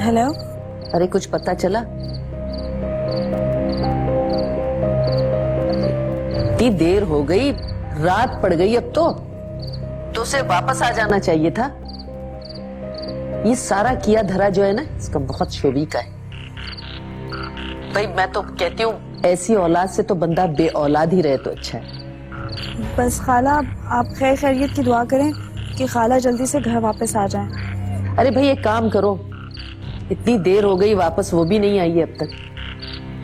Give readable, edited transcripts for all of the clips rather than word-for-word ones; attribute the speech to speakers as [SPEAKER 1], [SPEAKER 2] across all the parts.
[SPEAKER 1] Hello.
[SPEAKER 2] अरे कुछ पता चला? इतनी देर हो गई, रात पड़ गई अब तो उसे वापस आ जाना चाहिए था। ये सारा किया धरा जो है ना, इसका बहुत शोभी का है। भाई मैं तो कहती हूँ ऐसी औलाद से तो बंदा बे औलाद ही रहे तो अच्छा है।
[SPEAKER 1] बस खाला आप खैर खैरियत की दुआ करें कि खाला जल्दी से घर वापस आ जाएं।
[SPEAKER 2] अरे भाई एक काम करो, इतनी देर हो गई वापस वो भी नहीं आई है अब तक,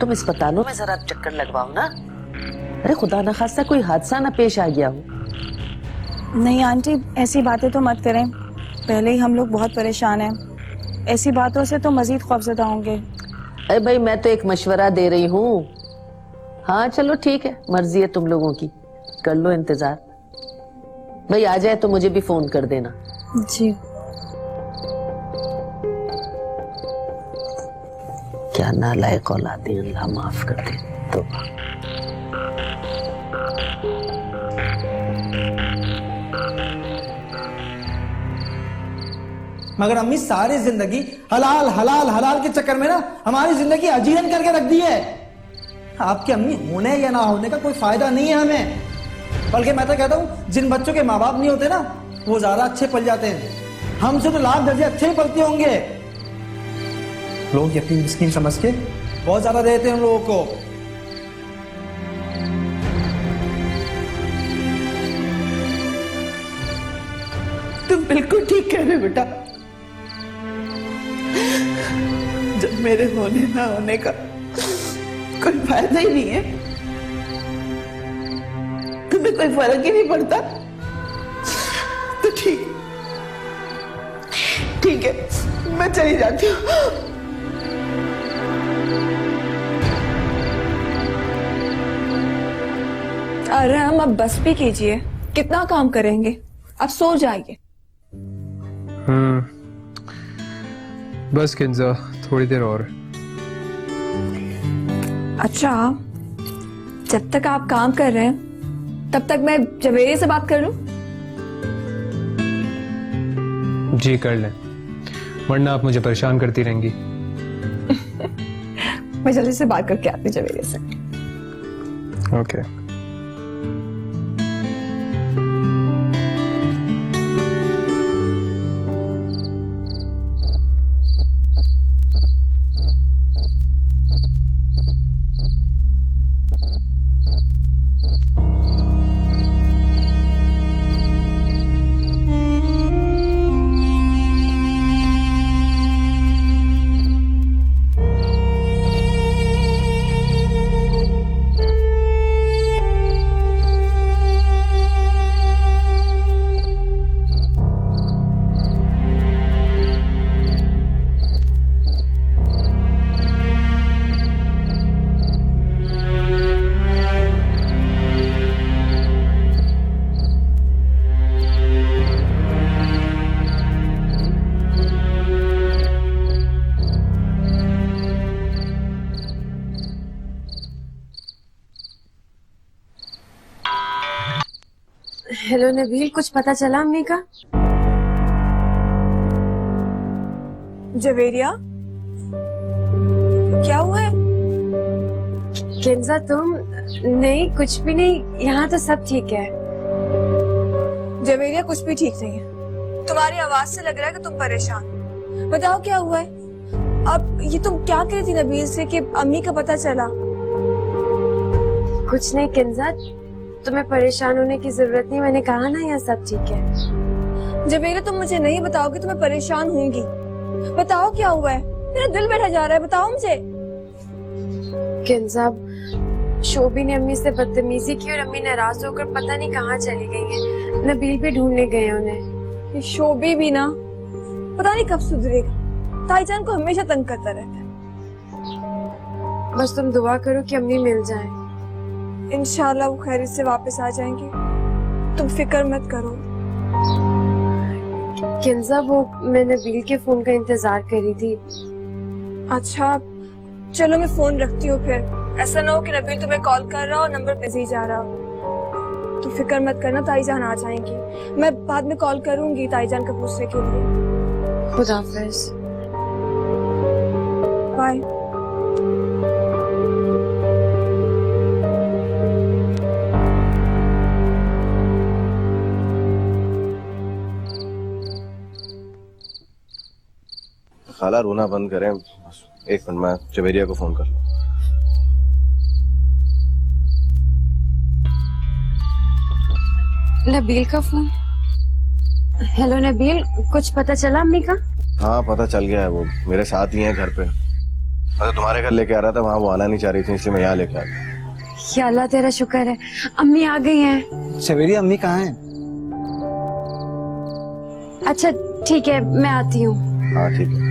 [SPEAKER 2] तुम अस्पतालों में जरा चक्कर लगवाओ ना। अरे खुदा ना खास्ता कोई हादसा ना पेश आ गया हो।
[SPEAKER 1] नहीं आंटी, ऐसी बातें तो मत करें, पहले ही हम लोग बहुत परेशान हैं, ऐसी बातों से तो मजीद खौफजदा होंगे।
[SPEAKER 2] अरे भाई मैं तो एक मशवरा दे रही हूँ। हाँ चलो ठीक है, मर्जी है तुम लोगों की, कर लो इंतजार। भाई आ जाए तो मुझे भी फोन कर देना।
[SPEAKER 1] जी।
[SPEAKER 2] क्या नालायक औलाद है, अल्लाह माफ कर दे। तो
[SPEAKER 3] मगर अम्मी सारी जिंदगी हलाल हलाल हलाल के चक्कर में ना हमारी जिंदगी अजीरन करके रख दी है। आपकी अम्मी होने या ना होने का कोई फायदा नहीं है हमें, बल्कि मैं तो कहता हूँ जिन बच्चों के माँ बाप नहीं होते ना वो ज्यादा अच्छे पल जाते हैं। हमसे तो लाख दर्जे अच्छे ही पलते होंगे। लोग अपनी मिस्कीन समझ के बहुत ज्यादा देते हैं उन लोगों को।
[SPEAKER 4] तुम बिल्कुल ठीक कह रहे हो बेटा, जब मेरे होने ना होने का कोई फायदा ही नहीं है, तुम्हें कोई फर्क ही नहीं पड़ता, तो ठीक है मैं चली जाती हूँ।
[SPEAKER 5] अरे हम अब बस भी कीजिए, कितना काम करेंगे, अब सो जाइए।
[SPEAKER 6] बस किंजा थोड़ी देर और।
[SPEAKER 5] अच्छा, जब तक आप काम कर रहे हैं तब तक मैं जवेरी से बात कर लूं?
[SPEAKER 6] जी कर लें, वरना आप मुझे परेशान करती रहेंगी।
[SPEAKER 5] मैं जल्दी से बात करके आती जवेरी से।
[SPEAKER 6] ओके।
[SPEAKER 7] हेलो नबील, कुछ पता चला अम्मी का?
[SPEAKER 5] जवेरिया क्या हुआ है?
[SPEAKER 7] किंजा तुम? नहीं कुछ भी नहीं, यहाँ तो सब ठीक है।
[SPEAKER 5] जवेरिया कुछ भी ठीक नहीं है, तुम्हारी आवाज से लग रहा है कि तुम परेशान। बताओ क्या हुआ है? अब ये तुम क्या कह रही थी नबील से कि अम्मी का पता चला?
[SPEAKER 7] कुछ नहीं किंजा, तुम्हें परेशान होने की जरूरत नहीं, मैंने कहा ना यहाँ सब ठीक है।
[SPEAKER 5] जवेरिया तुम मुझे नहीं बताओगे तो मैं परेशान होंगी। बताओ क्या हुआ है, मेरा दिल बैठा जा रहा है, बताओ मुझे।
[SPEAKER 7] किंजा, शोभी ने अम्मी से बदतमीजी की और अम्मी नाराज होकर पता नहीं कहाँ चली गई हैं। नबील भी ढूंढने गए उन्हें।
[SPEAKER 5] ये शोभी भी ना पता नहीं कब सुधरेगा, ताईजान को हमेशा तंग करता रहता है।
[SPEAKER 7] बस तुम दुआ करो कि अम्मी मिल जाए।
[SPEAKER 5] इंशाल्लाह वो खैरियत से वापस आ जाएंगे, तुम फिक्र मत करो।
[SPEAKER 7] किंजा, वो मैं नबील के फोन का इंतजार कर रही थी।
[SPEAKER 5] अच्छा चलो मैं फोन रखती हूँ, फिर ऐसा ना हो कि नबील तुम्हें कॉल कर रहा हो नंबर बिजी जा रहा हो। तुम फिक्र मत करना, ताईजान आ जाएंगी। मैं बाद में कॉल करूंगी ताईजान को पूछने के लिए।
[SPEAKER 7] खुदा हाफिज।
[SPEAKER 5] बाय।
[SPEAKER 8] खाला रोना बंद करें। एक मिनट में जवेरिया को फोन कर।
[SPEAKER 7] नबील का फोन। हेलो नबील, कुछ पता चला अम्मी का?
[SPEAKER 8] हाँ पता चल गया है, वो मेरे साथ ही है घर पे। मैं तो तुम्हारे घर लेके आ रहा था, वहाँ वो आना नहीं चाह रही थी, इसलिए मैं यहाँ लेके आ गया।
[SPEAKER 7] या अल्लाह तेरा शुक्र है, अम्मी आ गई हैं।
[SPEAKER 3] सवेरी अम्मी कहाँ है?
[SPEAKER 7] अच्छा ठीक है, मैं आती हूँ।
[SPEAKER 8] हाँ ठीक है।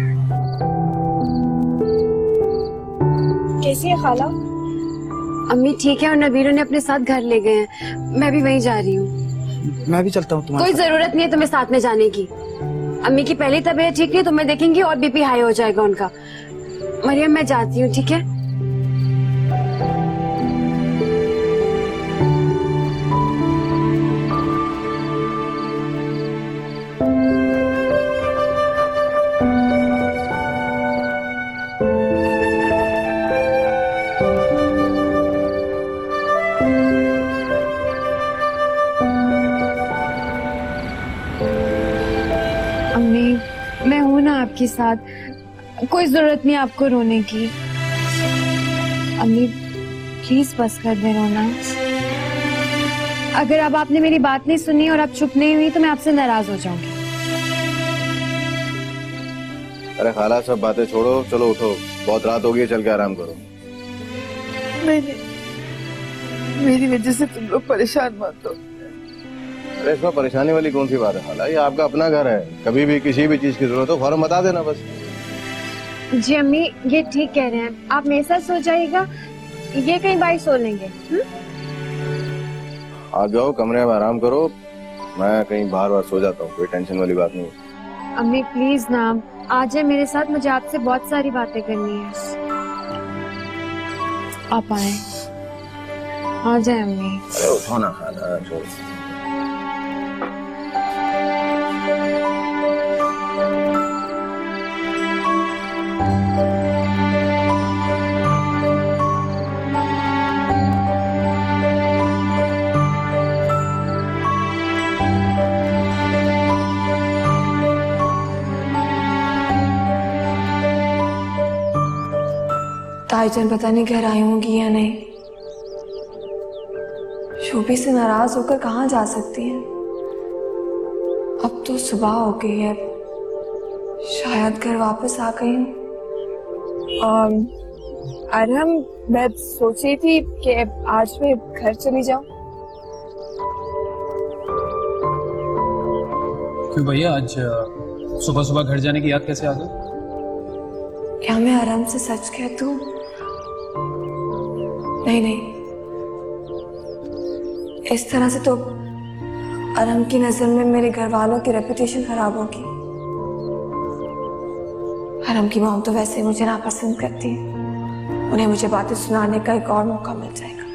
[SPEAKER 5] कैसी है खाला?
[SPEAKER 7] अम्मी ठीक है और नबील उन्हें अपने साथ घर ले गए हैं। मैं भी वहीं जा रही हूँ।
[SPEAKER 3] मैं भी चलता हूँ तुम्हारे
[SPEAKER 7] कोई जरूरत नहीं है तुम्हें साथ में जाने की। अम्मी की पहली तबीयत ठीक नहीं, तुम्हें देखेंगी और बीपी हाई हो जाएगा उनका। मरियम मैं जाती हूँ, ठीक है? अम्मी मैं हूं ना आपके साथ, कोई जरूरत नहीं आपको रोने की। अम्मी प्लीज बस कर दे रोना। अगर अब आपने मेरी बात नहीं सुनी और आप चुप नहीं हुई तो मैं आपसे नाराज हो जाऊंगी।
[SPEAKER 8] अरे खाला सब बातें छोड़ो, चलो उठो, बहुत रात हो गई है, चल के आराम करो।
[SPEAKER 4] मेरी वजह से तुम लोग परेशान मत हो।
[SPEAKER 8] अरे इसमें परेशानी वाली कौन सी बात है खाला, ये आपका अपना घर है, कभी भी किसी भी चीज की जरूरत हो फौरन बता देना बस।
[SPEAKER 7] जी अम्मी ये ठीक कह रहे हैं, आप मेरे साथ सो जाइएगा, ये कहीं बाहर सो लेंगे।
[SPEAKER 8] आ जाओ कमरे में आराम करो, मैं कहीं बाहर सो जाता हूँ, कोई टेंशन वाली बात नहीं।
[SPEAKER 7] अम्मी प्लीज ना आ जाए मेरे साथ, मुझे आपसे बहुत सारी बातें करनी है। आप आए, आ जाए अम्मी।
[SPEAKER 8] अरे उठो ना खाला, छोड़ो।
[SPEAKER 5] ताईजान पता नहीं घर आई होंगी या नहीं। शोभी से नाराज होकर कहाँ जा सकती हैं? अब तो सुबह हो गई है, शायद घर वापस आ गई हूँ। अरहम मैं सोच रही थी कि आज मैं घर चली जाऊं।
[SPEAKER 6] क्यों भैया, आज सुबह सुबह घर जाने की याद कैसे आ गई?
[SPEAKER 5] क्या मैं अरहम से सच कहती हूँ? नहीं, इस तरह से तो अरहम की नजर में मेरे घर वालों की रेपुटेशन खराब होगी। अरहम की मॉम तो वैसे ही मुझे नापसंद करती है, उन्हें मुझे बातें सुनाने का एक और मौका मिल जाएगा।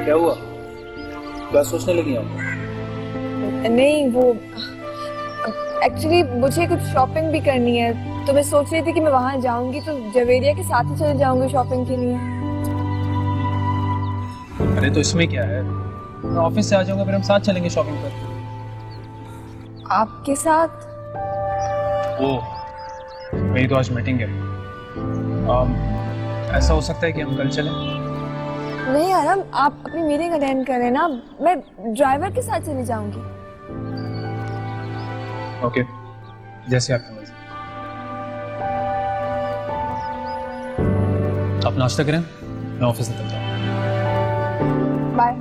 [SPEAKER 6] क्या हुआ, क्या सोचने लगी आप?
[SPEAKER 5] नहीं वो एक्चुअली मुझे कुछ शॉपिंग भी करनी है, तो मैं सोच रही थी कि मैं वहां जाऊंगी तो जवेरिया के साथ ही चले जाऊंगी शॉपिंग के लिए।
[SPEAKER 6] अरे तो इसमें क्या है, मैं ऑफिस से आ जाऊंगा, फिर हम साथ चलेंगे शॉपिंग पर।
[SPEAKER 5] आपके साथ?
[SPEAKER 6] ओह मेरी तो आज मीटिंग है। ऐसा हो सकता है कि हम कल चलें?
[SPEAKER 5] नहीं अरहम, आप अपनी मीटिंग अटेंड करें ना, मैं ड्राइवर के साथ चली जाऊंगी।
[SPEAKER 6] ओके, जैसे आपकी मर्जी। आप नाश्ता करें, मैं ऑफिस निकलता हूँ।
[SPEAKER 5] बाय।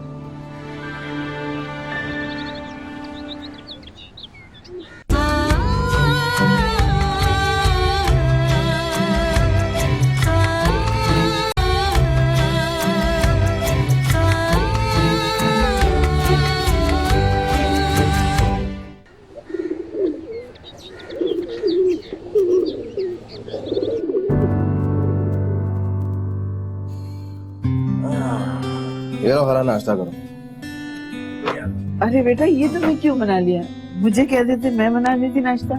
[SPEAKER 8] ये लो खाला, नाश्ता करो।
[SPEAKER 4] अरे बेटा ये तुमने क्यों बना लिया? मुझे कह देते, मैं बना लेती नाश्ता।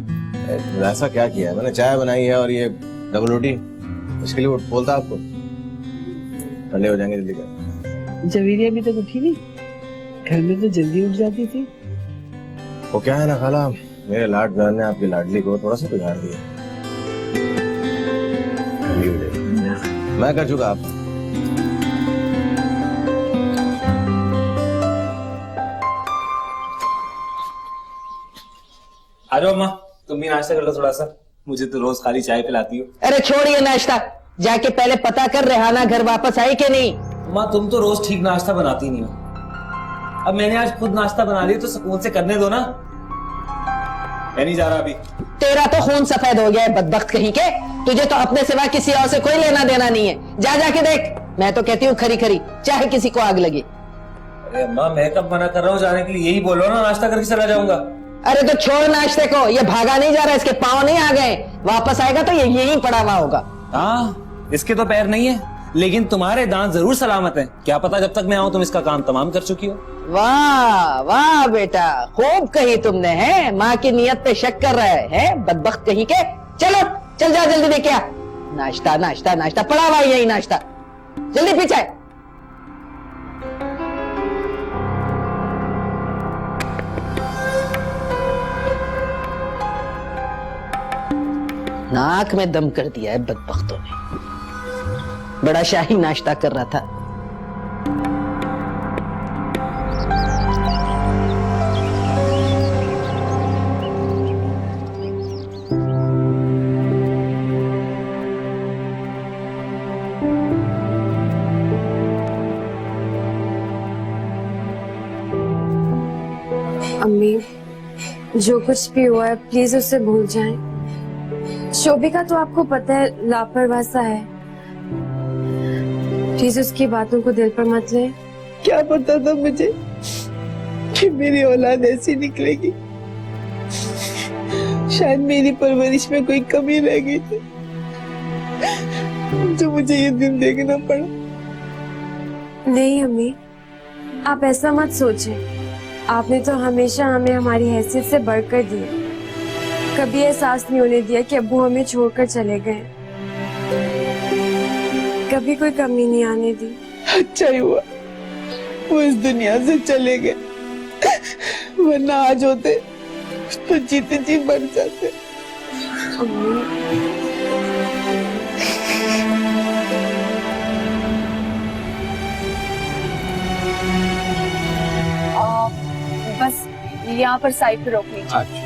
[SPEAKER 8] ऐसा क्या किया है? मैंने चाय बनाई है और ये डबल रोटी, इसके लिए वो बोलता आपको ठंडे हो जाएंगे जल्दी कर।
[SPEAKER 4] जवेरी अभी तक उठी नहीं? घर में तो जल्दी उठ जाती थी।
[SPEAKER 8] वो क्या है ना खाला, मेरे लाड बहन ने आपकी लाडली को थोड़ा सा बिगाड़ दिया। मैं कर चुका आप।
[SPEAKER 9] आ जाओ अम्मा, तुम भी नाश्ता कर लो थोड़ा सा। मुझे तो रोज खाली चाय पिलाती हो।
[SPEAKER 2] अरे छोड़िए नाश्ता, जाके पहले पता कर रेहाना घर वापस आई कि नहीं।
[SPEAKER 9] अम्मा तुम तो रोज ठीक नाश्ता बनाती नहीं हो। अब मैंने आज खुद नाश्ता बना लिया तो सुकून से करने दो ना। मैं नहीं जा रहा अभी।
[SPEAKER 2] तेरा तो खून सफेद हो गया है बदबख्त कहीं के। तुझे तो अपने सिवा किसी और से कोई लेना देना नहीं है। जा जाके देख। मैं तो कहती हूँ खरी खरी, चाहे किसी को आग लगे।
[SPEAKER 9] अरे अम्मा मैं कब मना कर रहा हूँ जाने के लिए? यही बोलो ना, नाश्ता करके चला जाऊंगा।
[SPEAKER 2] अरे तो छोड़ नाश्ते को, ये भागा नहीं जा रहा, इसके पाँव नहीं आ गए। वापस आएगा तो ये यहीं पड़ा हुआ होगा।
[SPEAKER 9] हाँ इसके तो पैर नहीं है, लेकिन तुम्हारे दांत जरूर सलामत हैं। क्या पता जब तक मैं आऊं तुम इसका काम तमाम कर चुकी हो।
[SPEAKER 2] वाह वाह बेटा, खूब कही तुमने। है माँ की नियत पे शक कर रहा है बदबख्त कहीं के। चलो चल जा जल्दी दे क्या। नाश्ता नाश्ता नाश्ता पड़ा हुआ यही नाश्ता, जल्दी पीछे। नाक में दम कर दिया है बदबख्तों ने। बड़ा शाही नाश्ता कर रहा था।
[SPEAKER 7] अम्मी, जो कुछ भी हुआ है प्लीज उसे भूल जाएं। शोभिका तो आपको पता है लापरवाह सा है। प्लीज उसकी बातों को दिल पर मत ले।
[SPEAKER 4] क्या पता था मुझे कि मेरी औलाद ऐसी निकलेगी। शायद मेरी परवरिश में कोई कमी रह गई थी जो मुझे ये दिन देखना पड़ा।
[SPEAKER 7] नहीं अम्मी, आप ऐसा मत सोचें। आपने तो हमेशा हमें हमारी हैसियत से बढ़कर दी है। कभी एहसास नहीं होने दिया कि अब्बू हमें छोड़कर चले गए। कभी कोई कमी नहीं आने दी।
[SPEAKER 4] अच्छा ही हुआ वो इस दुनिया से चले गए, वरना आज होते तो जीते जी मर जाते।
[SPEAKER 5] बस यहाँ पर साइड पे रोक लीजिए।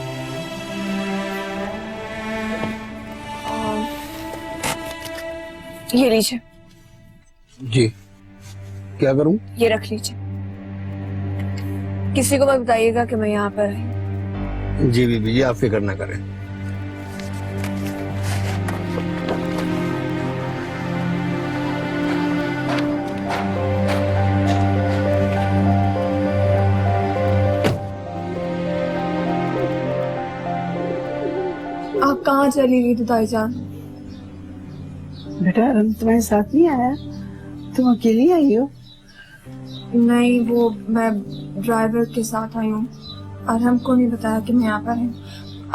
[SPEAKER 5] ये लीजिए।
[SPEAKER 10] जी क्या करूं?
[SPEAKER 5] ये रख लीजिए। किसी को मत बताइएगा कि मैं यहाँ पर आई।
[SPEAKER 10] जी बीबी जी, आप फिक्र ना करें।
[SPEAKER 5] आप कहाँ चली गई थी ताईजान?
[SPEAKER 4] बेटा रम तुम्हारे साथ नहीं आया? तुम अकेली आई हो?
[SPEAKER 5] नहीं, वो मैं ड्राइवर के साथ आई हूँ और हमको नहीं बताया कि मैं यहाँ पर हूँ।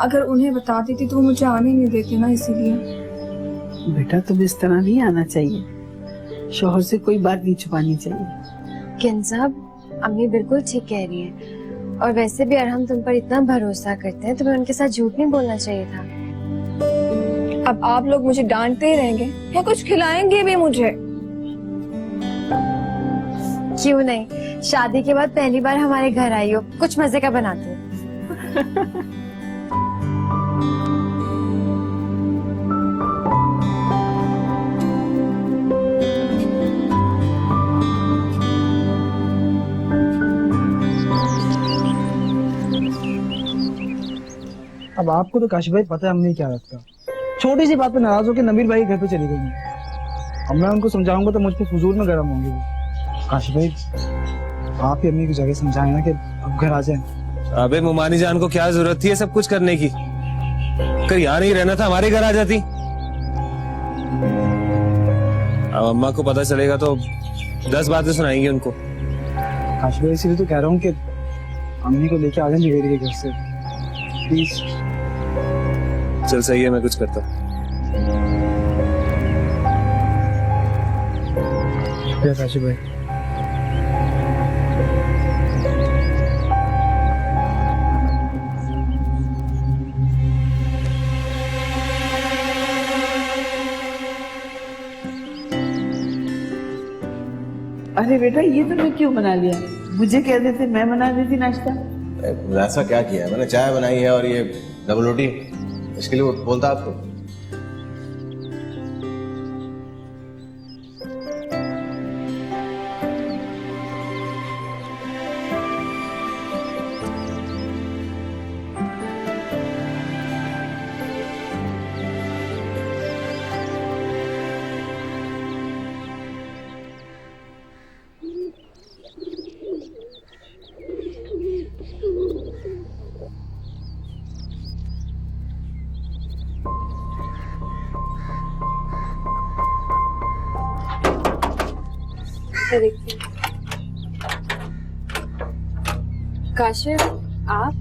[SPEAKER 5] अगर उन्हें बता देती तो वो मुझे आने नहीं देते ना, इसीलिए।
[SPEAKER 4] बेटा तुम इस तरह नहीं आना चाहिए। शोहर से कोई बात नहीं छुपानी चाहिए।
[SPEAKER 7] किन साहब, अम्मी बिल्कुल ठीक कह रही है। और वैसे भी अरहम तुम पर इतना भरोसा करते हैं, तुम्हें उनके साथ झूठ नहीं बोलना चाहिए था।
[SPEAKER 5] अब आप लोग मुझे डांटते ही रहेंगे या कुछ खिलाएंगे भी मुझे?
[SPEAKER 7] क्यों नहीं, शादी के बाद पहली बार हमारे घर आई हो, कुछ मजे का बनाते हो।
[SPEAKER 3] अब आपको तो काशिफ भाई पता है हमने क्या रखा। छोटी सी बात पे नाराज होकर नबील भाई घर पे चली गई है। अब मैं उनको समझाऊंगा तो मुझ पे फजूल में गर्म होंगे वो। काशिफ भाई आप ही अम्मी की जगह समझाएं ना कि अब घर आ जाए।
[SPEAKER 9] अबे मुमानी जान को क्या जरूरत थी ये सब कुछ करने की? अगर यहाँ नहीं रहना था हमारे घर आ जाती। अब अम्मा को पता चलेगा तो 10 बातें सुनाएंगी उनको।
[SPEAKER 3] काशिफ भाई इसीलिए तो कह रहा हूँ कि
[SPEAKER 6] अम्मी को लेके आ जाएंगे मेरे के घर से प्लीज।
[SPEAKER 8] चल सही है, मैं कुछ करता हूँ।
[SPEAKER 6] शुक्रिया काशी भाई।
[SPEAKER 4] अरे बेटा, ये तुमने क्यों बना लिया? मुझे कह देते, मैं बना देती नाश्ता।
[SPEAKER 8] ऐसा क्या किया है? मैंने चाय बनाई है और ये डबल रोटी, इसके लिए वो बोलता आपको।
[SPEAKER 7] देखिए काशिफ, आप